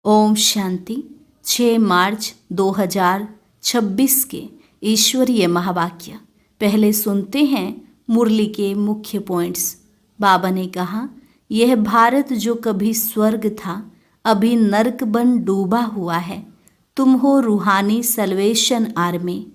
ओम शांति। 6 मार्च 2026 के ईश्वरीय महावाक्य। पहले सुनते हैं मुरली के मुख्य पॉइंट्स। बाबा ने कहा, यह भारत जो कभी स्वर्ग था अभी नर्क बन डूबा हुआ है। तुम हो रूहानी सल्वेशन आर्मी।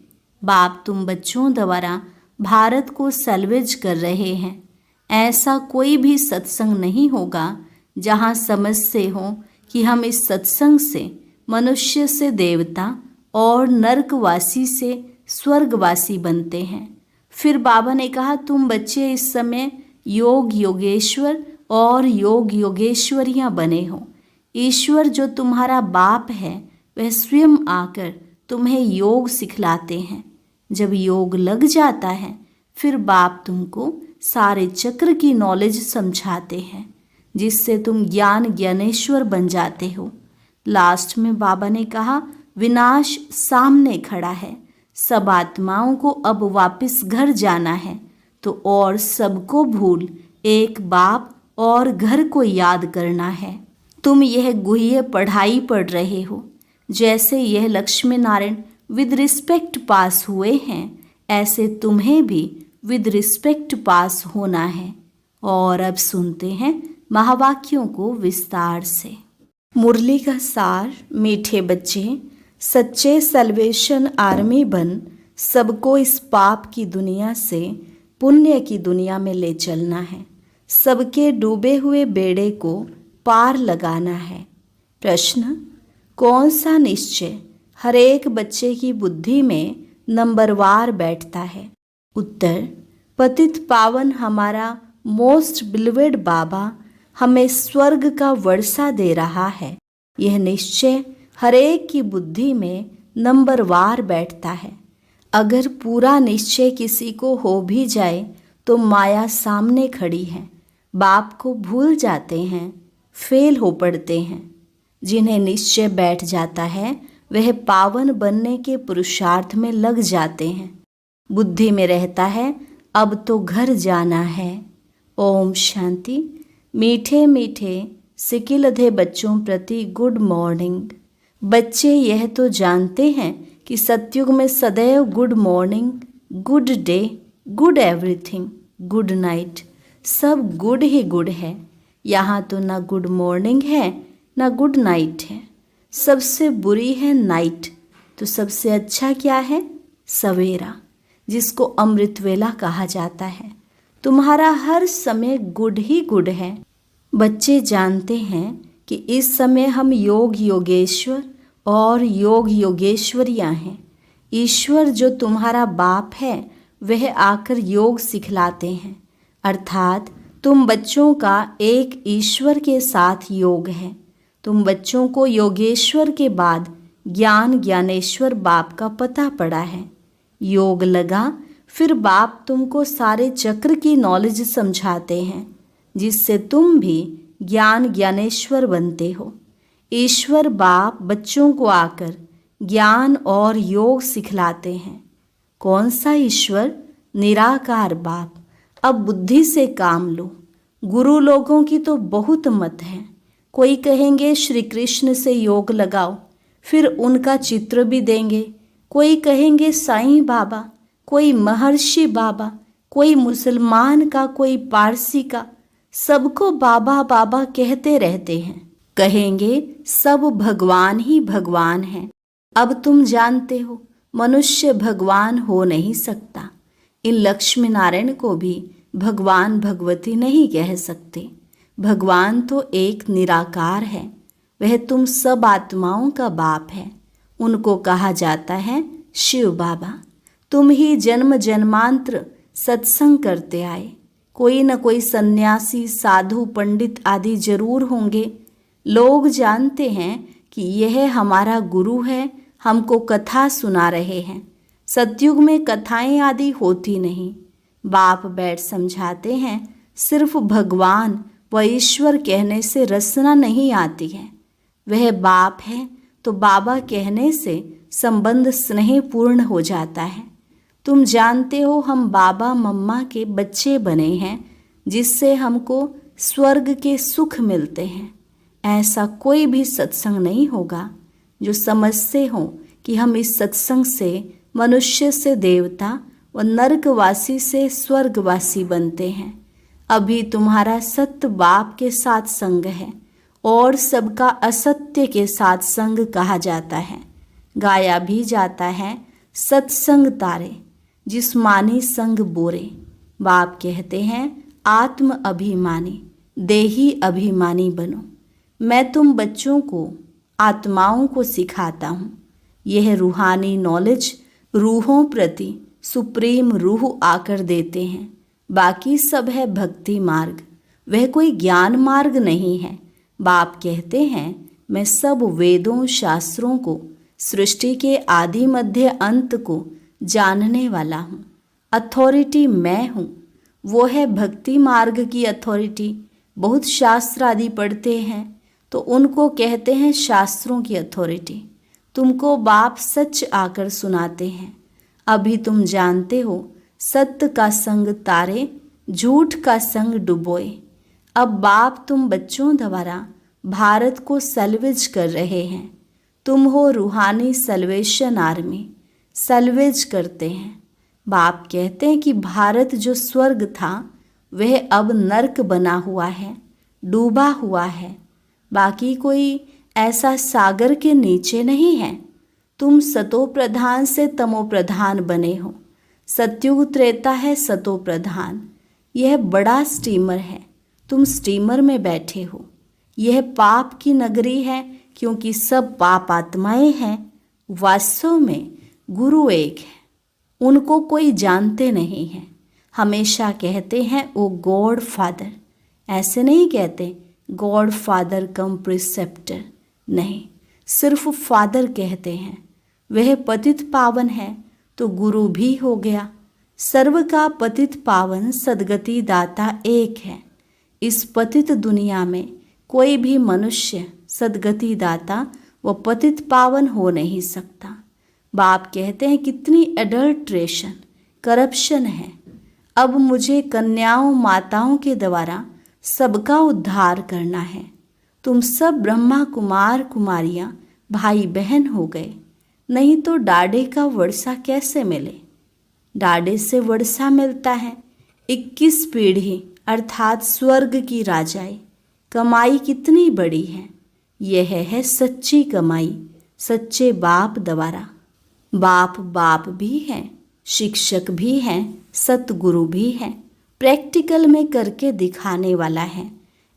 बाप तुम बच्चों द्वारा भारत को सल्वेज कर रहे हैं। ऐसा कोई भी सत्संग नहीं होगा जहाँ समझ से हो कि हम इस सत्संग से मनुष्य से देवता और नरकवासी से स्वर्गवासी बनते हैं। फिर बाबा ने कहा, तुम बच्चे इस समय योग योगेश्वर और योग योगेश्वरियाँ बने हो। ईश्वर जो तुम्हारा बाप है वह स्वयं आकर तुम्हें योग सिखलाते हैं। जब योग लग जाता है फिर बाप तुमको सारे चक्र की नॉलेज समझाते हैं, जिससे तुम ज्ञानेश्वर बन जाते हो। लास्ट में बाबा ने कहा, विनाश सामने खड़ा है, सब आत्माओं को अब वापस घर जाना है, तो और सबको भूल एक बाप और घर को याद करना है। तुम यह गुह्य पढ़ाई पढ़ रहे हो। जैसे यह लक्ष्मी नारायण विद रिस्पेक्ट पास हुए हैं, ऐसे तुम्हें भी विद रिस्पेक्ट पास होना है। और अब सुनते हैं महावाक्यों को विस्तार से। मुरली का सार। मीठे बच्चे, सच्चे सल्वेशन आर्मी बन सबको इस पाप की दुनिया से पुण्य की दुनिया में ले चलना है। सबके डूबे हुए बेड़े को पार लगाना है। प्रश्न, कौन सा निश्चय हर एक बच्चे की बुद्धि में नंबरवार बैठता है? उत्तर, पतित पावन हमारा मोस्ट बिलीवेड बाबा हमें स्वर्ग का वर्षा दे रहा है। यह निश्चय हर एक की बुद्धि में नंबरवार बैठता है। अगर पूरा निश्चय किसी को हो भी जाए तो माया सामने खड़ी है। बाप को भूल जाते हैं, फेल हो पड़ते हैं। जिन्हें निश्चय बैठ जाता है वह पावन बनने के पुरुषार्थ में लग जाते हैं। बुद्धि में रहता है, अब तो घर जाना है। ओम शांति। मीठे मीठे सिकिलधे बच्चों प्रति गुड मॉर्निंग। बच्चे यह तो जानते हैं कि सतयुग में सदैव good morning, good day, good everything, good night, सब गुड ही गुड है। यहाँ तो ना गुड मॉर्निंग है ना गुड नाइट है। सबसे बुरी है नाइट, तो सबसे अच्छा क्या है? सवेरा, जिसको अमृत वेला कहा जाता है। तुम्हारा हर समय गुड ही गुड है। बच्चे जानते हैं कि इस समय हम योग योगेश्वर और योग योगेश्वरियाँ हैं। ईश्वर जो तुम्हारा बाप है वह आकर योग सिखलाते हैं। अर्थात तुम बच्चों का एक ईश्वर के साथ योग है। तुम बच्चों को योगेश्वर के बाद ज्ञानेश्वर बाप का पता पड़ा है। योग लगा, फिर बाप तुमको सारे चक्र की नॉलेज समझाते हैं, जिससे तुम भी ज्ञानेश्वर बनते हो। ईश्वर बाप बच्चों को आकर ज्ञान और योग सिखलाते हैं। कौन सा ईश्वर? निराकार बाप। अब बुद्धि से काम लो। गुरु लोगों की तो बहुत मत है। कोई कहेंगे श्री कृष्ण से योग लगाओ, फिर उनका चित्र भी देंगे। कोई कहेंगे साईं बाबा, कोई महर्षि बाबा, कोई मुसलमान का, कोई पारसी का, सबको बाबा बाबा कहते रहते हैं। कहेंगे सब भगवान ही भगवान हैं। अब तुम जानते हो मनुष्य भगवान हो नहीं सकता। इन लक्ष्मी नारायण को भी भगवान भगवती नहीं कह सकते। भगवान तो एक निराकार है। वह तुम सब आत्माओं का बाप है। उनको कहा जाता है शिव बाबा। तुम ही जन्म जन्मांतर सत्संग करते आए। कोई न कोई सन्यासी, साधु, पंडित आदि जरूर होंगे। लोग जानते हैं कि यह हमारा गुरु है, हमको कथा सुना रहे हैं। सतयुग में कथाएं आदि होती नहीं। बाप बैठ समझाते हैं। सिर्फ भगवान व ईश्वर कहने से रसना नहीं आती है। वह बाप है तो बाबा कहने से संबंध स्नेहपूर्ण हो जाता है। तुम जानते हो हम बाबा मम्मा के बच्चे बने हैं, जिससे हमको स्वर्ग के सुख मिलते हैं। ऐसा कोई भी सत्संग नहीं होगा जो समझते हो कि हम इस सत्संग से मनुष्य से देवता व नरकवासी से स्वर्गवासी बनते हैं। अभी तुम्हारा सत्य बाप के साथ संग है और सबका असत्य के साथ संग कहा जाता है। गाया भी जाता है सत्संग तारे जिस्मानी संग बोरे। बाप कहते हैं आत्म अभिमानी देही अभिमानी बनो। मैं तुम बच्चों को आत्माओं को सिखाता हूँ। यह रूहानी नॉलेज रूहों प्रति सुप्रीम रूह आकर देते हैं। बाकी सब है भक्ति मार्ग, वह कोई ज्ञान मार्ग नहीं है। बाप कहते हैं मैं सब वेदों शास्त्रों को सृष्टि के आदि मध्य अंत को जानने वाला हूँ। अथॉरिटी मैं हूँ, वो है भक्ति मार्ग की अथॉरिटी। बहुत शास्त्र आदि पढ़ते हैं तो उनको कहते हैं शास्त्रों की अथॉरिटी। तुमको बाप सच आकर सुनाते हैं। अभी तुम जानते हो सत्य का संग तारे झूठ का संग डुबोए। अब बाप तुम बच्चों द्वारा भारत को सल्वेज कर रहे हैं। तुम हो रूहानी सल्वेशन आर्मी, सल्वेज करते हैं। बाप कहते हैं कि भारत जो स्वर्ग था वह अब नर्क बना हुआ है, डूबा हुआ है। बाकी कोई ऐसा सागर के नीचे नहीं है। तुम सतो प्रधान से तमो प्रधान बने हो। सत्युग त्रेता है सतो प्रधान। यह बड़ा स्टीमर है, तुम स्टीमर में बैठे हो। यह पाप की नगरी है क्योंकि सब पाप आत्माएं हैं। वास्तव में गुरु एक है, उनको कोई जानते नहीं है। हमेशा कहते हैं ओ गॉड फादर, ऐसे नहीं कहते गॉड फादर कम प्रिसेप्टर, नहीं, सिर्फ फादर कहते हैं। वह पतित पावन है तो गुरु भी हो गया। सर्व का पतित पावन सदगति दाता एक है। इस पतित दुनिया में कोई भी मनुष्य सदगति दाता व पतित पावन हो नहीं सकता। बाप कहते हैं कितनी एडल्ट्रेशन, करप्शन है। अब मुझे कन्याओं माताओं के द्वारा सबका उद्धार करना है। तुम सब ब्रह्मा कुमार कुमारियाँ भाई बहन हो गए, नहीं तो डाडे का वर्षा कैसे मिले। डाडे से वर्षा मिलता है। 21 पीढ़ी अर्थात स्वर्ग की राजाई। कमाई कितनी बड़ी है। यह है सच्ची कमाई, सच्चे बाप द्वारा। बाप बाप भी हैं, शिक्षक भी हैं, सतगुरु भी हैं। प्रैक्टिकल में करके दिखाने वाला है।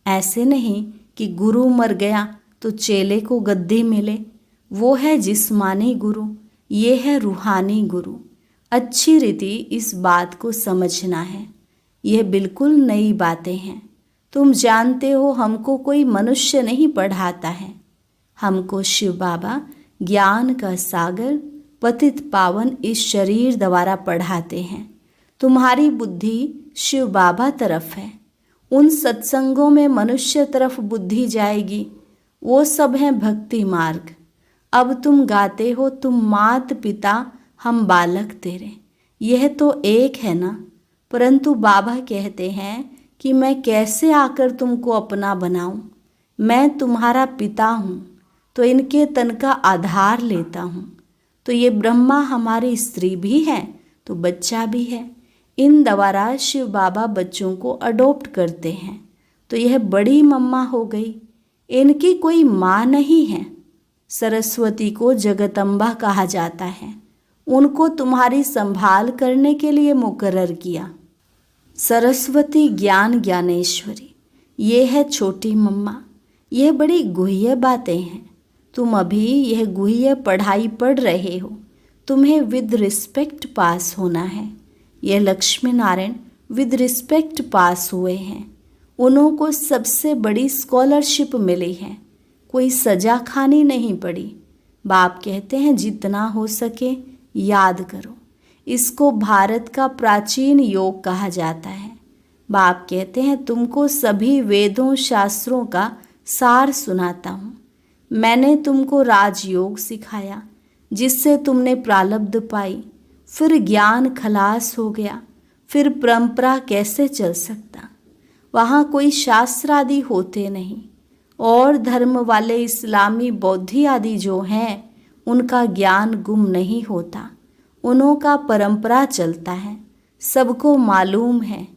ऐसे नहीं कि गुरु मर गया तो चेले को गद्दी मिले। वो है जिस्मानी गुरु, ये है रूहानी गुरु। अच्छी रीति इस बात को समझना है। यह बिल्कुल नई बातें हैं। तुम जानते हो हमको कोई मनुष्य नहीं पढ़ाता है। हमको शिव बाबा ज्ञान का सागर पतित पावन इस शरीर द्वारा पढ़ाते हैं। तुम्हारी बुद्धि शिव बाबा तरफ है। उन सत्संगों में मनुष्य तरफ बुद्धि जाएगी, वो सब हैं भक्ति मार्ग। अब तुम गाते हो तुम मात पिता हम बालक तेरे, यह तो एक है ना। परंतु बाबा कहते हैं कि मैं कैसे आकर तुमको अपना बनाऊं। मैं तुम्हारा पिता हूँ तो इनके तन का आधार लेता हूँ। तो ये ब्रह्मा हमारी स्त्री भी है तो बच्चा भी है। इन द्वारा शिव बाबा बच्चों को अडॉप्ट करते हैं। तो यह बड़ी मम्मा हो गई, इनकी कोई माँ नहीं है। सरस्वती को जगदम्बा कहा जाता है। उनको तुम्हारी संभाल करने के लिए मुकर्रर किया। सरस्वती ज्ञान ज्ञानेश्वरी, ये है छोटी मम्मा। यह बड़ी गुह्य बातें हैं। तुम अभी यह गुह्य पढ़ाई पढ़ रहे हो। तुम्हें विद रिस्पेक्ट पास होना है। यह लक्ष्मी नारायण विद रिस्पेक्ट पास हुए हैं। उनको सबसे बड़ी स्कॉलरशिप मिली है। कोई सजा खानी नहीं पड़ी। बाप कहते हैं जितना हो सके याद करो। इसको भारत का प्राचीन योग कहा जाता है। बाप कहते हैं तुमको सभी वेदों शास्त्रों का सार सुनाता हूँ। मैंने तुमको राजयोग सिखाया जिससे तुमने प्रालब्ध पाई। फिर ज्ञान खलास हो गया, फिर परंपरा कैसे चल सकता। वहाँ कोई शास्त्र आदि होते नहीं। और धर्म वाले इस्लामी बौद्धि आदि जो हैं उनका ज्ञान गुम नहीं होता, उन्हों का परंपरा चलता है, सबको मालूम है।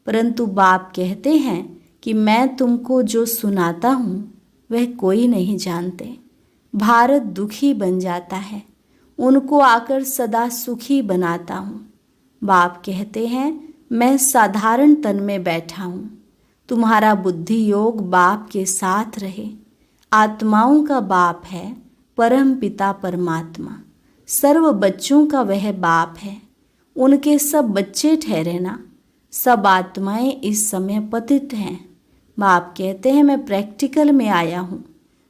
परंतु बाप कहते हैं कि मैं तुमको जो सुनाता हूँ वह कोई नहीं जानते। भारत दुखी बन जाता है, उनको आकर सदा सुखी बनाता हूँ। बाप कहते हैं मैं साधारण तन में बैठा हूँ, तुम्हारा बुद्धि योग बाप के साथ रहे। आत्माओं का बाप है परम पिता परमात्मा, सर्व बच्चों का वह बाप है, उनके सब बच्चे ठहरे ना। सब आत्माएं इस समय पतित हैं। बाप कहते हैं मैं प्रैक्टिकल में आया हूँ,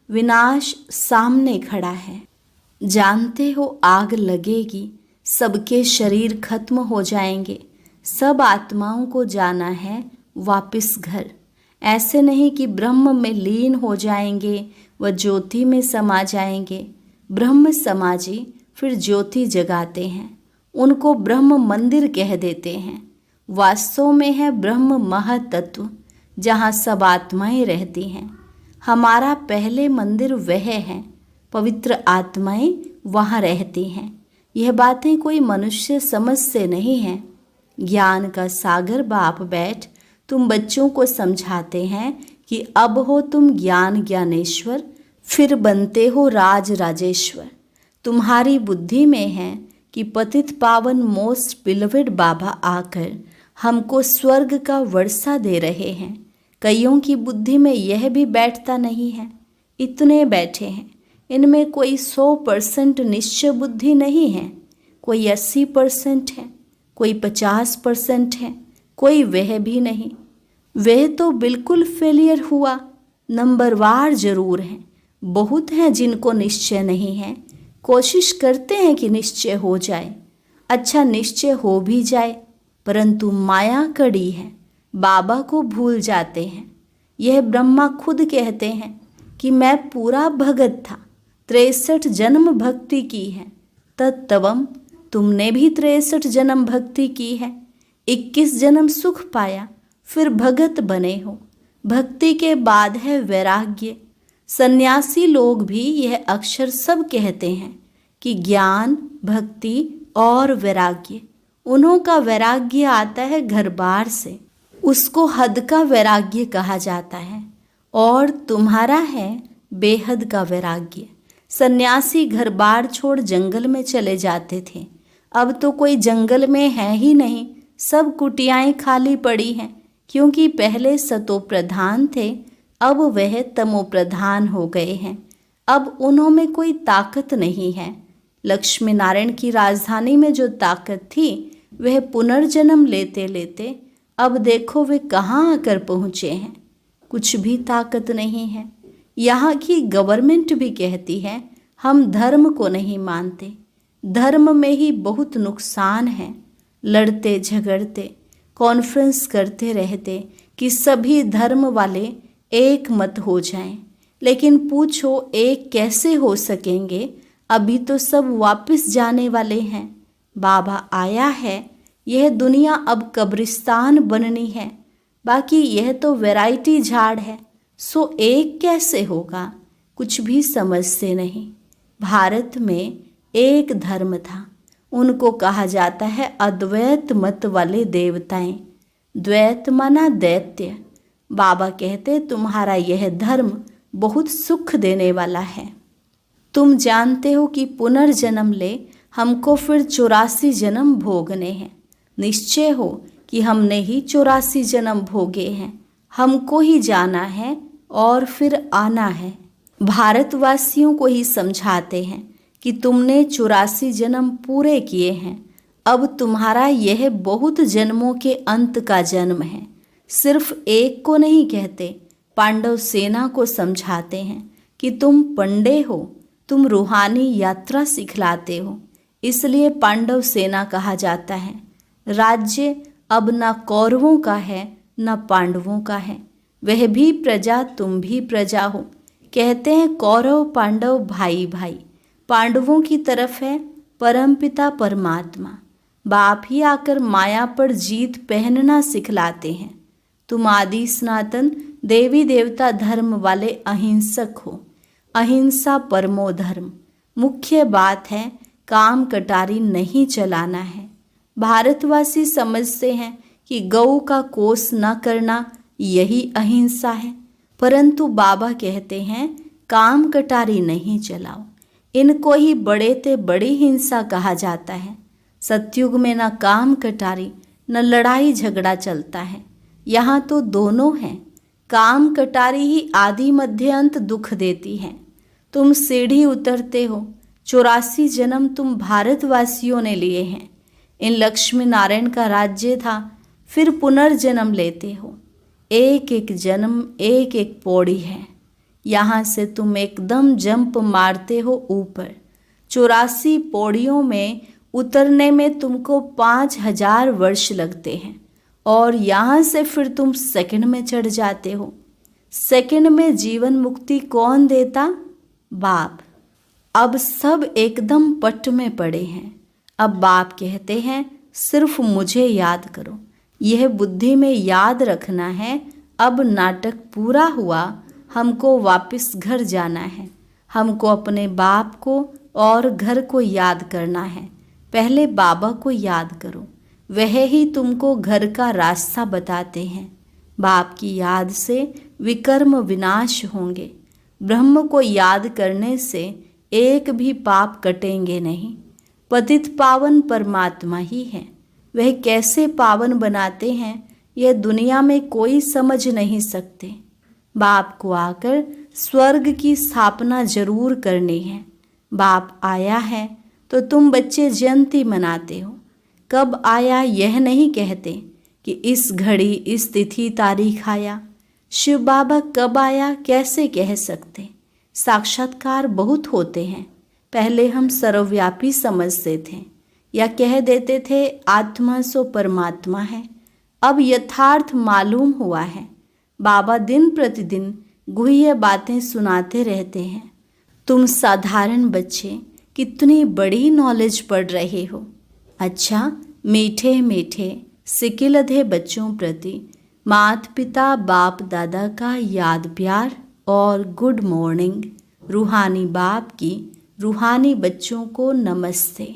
विनाश सामने खड़ा है। जानते हो आग लगेगी, सबके शरीर खत्म हो जाएंगे, सब आत्माओं को जाना है वापिस घर। ऐसे नहीं कि ब्रह्म में लीन हो जाएंगे व ज्योति में समा जाएंगे। ब्रह्म समाजी फिर ज्योति जगाते हैं, उनको ब्रह्म मंदिर कह देते हैं। वास्तव में है ब्रह्म महतत्व, जहाँ सब आत्माएं रहती हैं। हमारा पहले मंदिर वह है, पवित्र आत्माएं वहाँ रहती हैं। यह बातें कोई मनुष्य समझ से नहीं है। ज्ञान का सागर बाप बैठ तुम बच्चों को समझाते हैं कि अब हो तुम ज्ञान ज्ञानेश्वर, फिर बनते हो राज राजेश्वर। तुम्हारी बुद्धि में है कि पतित पावन मोस्ट बिलवेड बाबा आकर हमको स्वर्ग का वर्षा दे रहे हैं। कईयों की बुद्धि में यह भी बैठता नहीं है। इतने बैठे हैं, इनमें कोई 100% निश्चय बुद्धि नहीं है, कोई 80% है, कोई 50% है, कोई वह भी नहीं। वह तो बिल्कुल फेलियर हुआ। नंबरवार जरूर हैं, बहुत हैं जिनको निश्चय नहीं है। कोशिश करते हैं कि निश्चय हो जाए, अच्छा निश्चय हो भी जाए, परंतु माया कड़ी है, बाबा को भूल जाते हैं। यह ब्रह्मा खुद कहते हैं कि मैं पूरा भगत था, 63 जन्म भक्ति की है। तत्तवम तुमने भी 63 जन्म भक्ति की है, 21 जन्म सुख पाया, फिर भगत बने हो। भक्ति के बाद है वैराग्य। सन्यासी लोग भी यह अक्षर सब कहते हैं कि ज्ञान, भक्ति और वैराग्य। उन्हों का वैराग्य आता है घर बार से, उसको हद का वैराग्य कहा जाता है, और तुम्हारा है बेहद का वैराग्य। सन्यासी घर बार छोड़ जंगल में चले जाते थे, अब तो कोई जंगल में है ही नहीं, सब कुटियाएं खाली पड़ी हैं, क्योंकि पहले सतो प्रधान थे, अब वह तमो प्रधान हो गए हैं। अब उन्हों में कोई ताकत नहीं है। लक्ष्मी नारायण की राजधानी में जो ताकत थी वह पुनर्जन्म लेते लेते अब देखो वे कहाँ आकर पहुँचे हैं। कुछ भी ताकत नहीं है। यहाँ की गवर्नमेंट भी कहती है हम धर्म को नहीं मानते, धर्म में ही बहुत नुकसान है। लड़ते झगड़ते कॉन्फ्रेंस करते रहते कि सभी धर्म वाले एक मत हो जाएं, लेकिन पूछो एक कैसे हो सकेंगे, अभी तो सब वापस जाने वाले हैं। बाबा आया है, यह दुनिया अब कब्रिस्तान बननी है, बाकी यह तो वैरायटी झाड़ है, सो एक कैसे होगा, कुछ भी समझते नहीं। भारत में एक धर्म था, उनको कहा जाता है अद्वैत मत वाले देवताएं। द्वैत माना दैत्य। बाबा कहते तुम्हारा यह धर्म बहुत सुख देने वाला है। तुम जानते हो कि पुनर्जन्म ले हमको फिर 84 जन्म भोगने हैं। निश्चय हो कि हमने ही 84 जन्म भोगे हैं, हमको ही जाना है और फिर आना है। भारतवासियों को ही समझाते हैं कि तुमने 84 जन्म पूरे किए हैं, अब तुम्हारा यह बहुत जन्मों के अंत का जन्म है। सिर्फ एक को नहीं कहते, पांडव सेना को समझाते हैं कि तुम पंडे हो, तुम रूहानी यात्रा सिखलाते हो, इसलिए पांडव सेना कहा जाता है। राज्य अब न कौरवों का है न पांडवों का है, वह भी प्रजा तुम भी प्रजा हो। कहते हैं कौरव पांडव भाई भाई, पांडवों की तरफ है परमपिता परमात्मा। बाप ही आकर माया पर जीत पहनना सिखलाते हैं। तुम आदि सनातन देवी देवता धर्म वाले अहिंसक हो। अहिंसा परमो धर्म। मुख्य बात है काम कटारी नहीं चलाना है। भारतवासी समझते हैं कि गौ का कोस न करना यही अहिंसा है, परंतु बाबा कहते हैं काम कटारी नहीं चलाओ। इनको ही बड़े ते बड़ी हिंसा कहा जाता है। सतयुग में न काम कटारी न लड़ाई झगड़ा चलता है, यहाँ तो दोनों हैं। काम कटारी ही आदि मध्य अंत दुख देती है। तुम सीढ़ी उतरते हो, 84 जन्म तुम भारतवासियों ने लिए हैं। इन लक्ष्मी नारायण का राज्य था, फिर पुनर्जन्म लेते हो। एक एक जन्म एक एक पौड़ी है। यहाँ से तुम एकदम जंप मारते हो ऊपर। 84 पौड़ियों में उतरने में तुमको 5000 वर्ष लगते हैं, और यहाँ से फिर तुम सेकंड में चढ़ जाते हो। सेकंड में जीवन मुक्ति कौन देता? बाप। अब सब एकदम पट में पड़े हैं। अब बाप कहते हैं सिर्फ मुझे याद करो। यह बुद्धि में याद रखना है। अब नाटक पूरा हुआ, हमको वापस घर जाना है। हमको अपने बाप को और घर को याद करना है। पहले बाबा को याद करो, वह ही तुमको घर का रास्ता बताते हैं। बाप की याद से विकर्म विनाश होंगे। ब्रह्म को याद करने से एक भी पाप कटेंगे नहीं। पतित पावन परमात्मा ही है। वह कैसे पावन बनाते हैं यह दुनिया में कोई समझ नहीं सकते। बाप को आकर स्वर्ग की स्थापना जरूर करनी है। बाप आया है तो तुम बच्चे जयंती मनाते हो। कब आया यह नहीं कहते कि इस घड़ी इस तिथि तारीख आया। शिव बाबा कब आया कैसे कह सकते? साक्षात्कार बहुत होते हैं। पहले हम सर्वव्यापी समझते थे या कह देते थे आत्मा सो परमात्मा है। अब यथार्थ मालूम हुआ है। बाबा दिन प्रतिदिन गुह्य बातें सुनाते रहते हैं। तुम साधारण बच्चे कितनी बड़ी नॉलेज पढ़ रहे हो। अच्छा, मीठे मीठे सिकिलधे बच्चों प्रति माता पिता बाप दादा का याद प्यार और गुड मॉर्निंग। रूहानी बाप की रूहानी बच्चों को नमस्ते।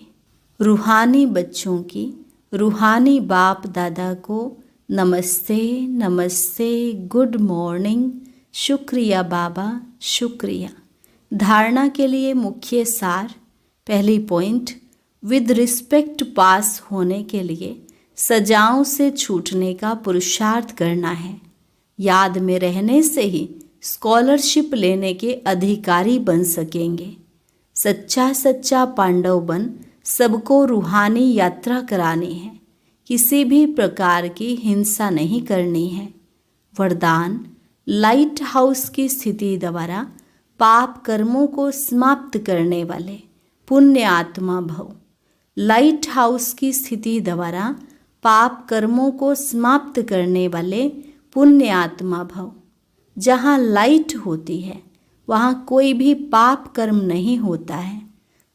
रूहानी बच्चों की रूहानी बाप दादा को नमस्ते नमस्ते, गुड मॉर्निंग। शुक्रिया बाबा, शुक्रिया। धारणा के लिए मुख्य सार। पहली पॉइंट, विद रिस्पेक्ट पास होने के लिए सजाओं से छूटने का पुरुषार्थ करना है। याद में रहने से ही स्कॉलरशिप लेने के अधिकारी बन सकेंगे। सच्चा सच्चा पांडव बन सबको रूहानी यात्रा करानी है। किसी भी प्रकार की हिंसा नहीं करनी है। वरदान, लाइट हाउस की स्थिति द्वारा पाप कर्मों को समाप्त करने वाले पुण्य आत्मा भव। लाइट हाउस की स्थिति द्वारा पाप कर्मों को समाप्त करने वाले पुण्य आत्मा भव। जहाँ लाइट होती है वहाँ कोई भी पाप कर्म नहीं होता है।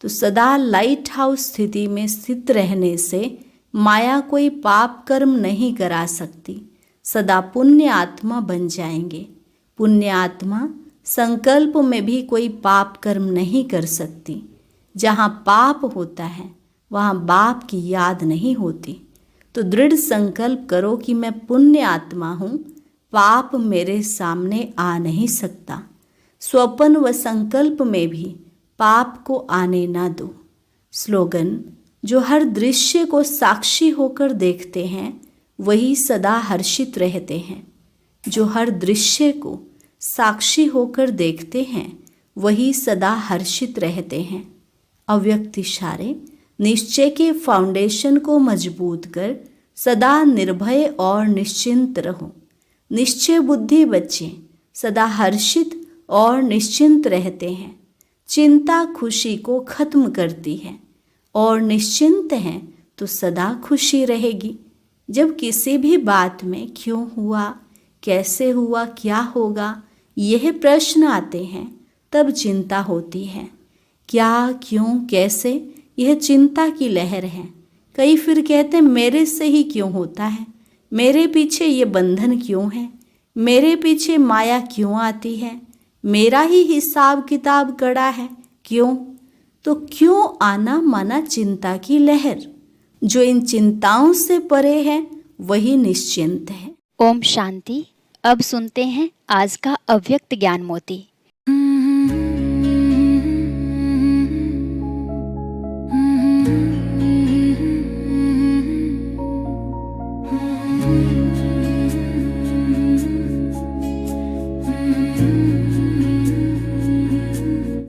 तो सदा लाइट हाउस स्थिति में स्थित रहने से माया कोई पाप कर्म नहीं करा सकती। सदा पुण्य आत्मा बन जाएंगे। पुण्य आत्मा संकल्प में भी कोई पाप कर्म नहीं कर सकती। जहाँ पाप होता है वहाँ बाप की याद नहीं होती। तो दृढ़ संकल्प करो कि मैं पुण्य आत्मा हूँ, पाप मेरे सामने आ नहीं सकता। स्वप्न व संकल्प में भी पाप को आने ना दो। स्लोगन, जो हर दृश्य को साक्षी होकर देखते हैं वही सदा हर्षित रहते हैं। जो हर दृश्य को साक्षी होकर देखते हैं वही सदा हर्षित रहते हैं। अव्यक्त इशारे, निश्चय के फाउंडेशन को मजबूत कर सदा निर्भय और निश्चिंत रहो। निश्चय बुद्धि बच्चे सदा हर्षित और निश्चिंत रहते हैं। चिंता खुशी को खत्म करती है और निश्चिंत हैं तो सदा खुशी रहेगी। जब किसी भी बात में क्यों हुआ, कैसे हुआ, क्या होगा, यह प्रश्न आते हैं तब चिंता होती है। क्या, क्यों, कैसे, यह चिंता की लहर है। कई फिर कहते मेरे से ही क्यों होता है, मेरे पीछे ये बंधन क्यों है, मेरे पीछे माया क्यों आती है? मेरा ही हिसाब किताब कड़ा है। क्यों? तो क्यों आना माना चिंता की लहर? जो इन चिंताओं से परे है वही निश्चिंत है। ओम शांति। अब सुनते हैं आज का अव्यक्त ज्ञान मोती।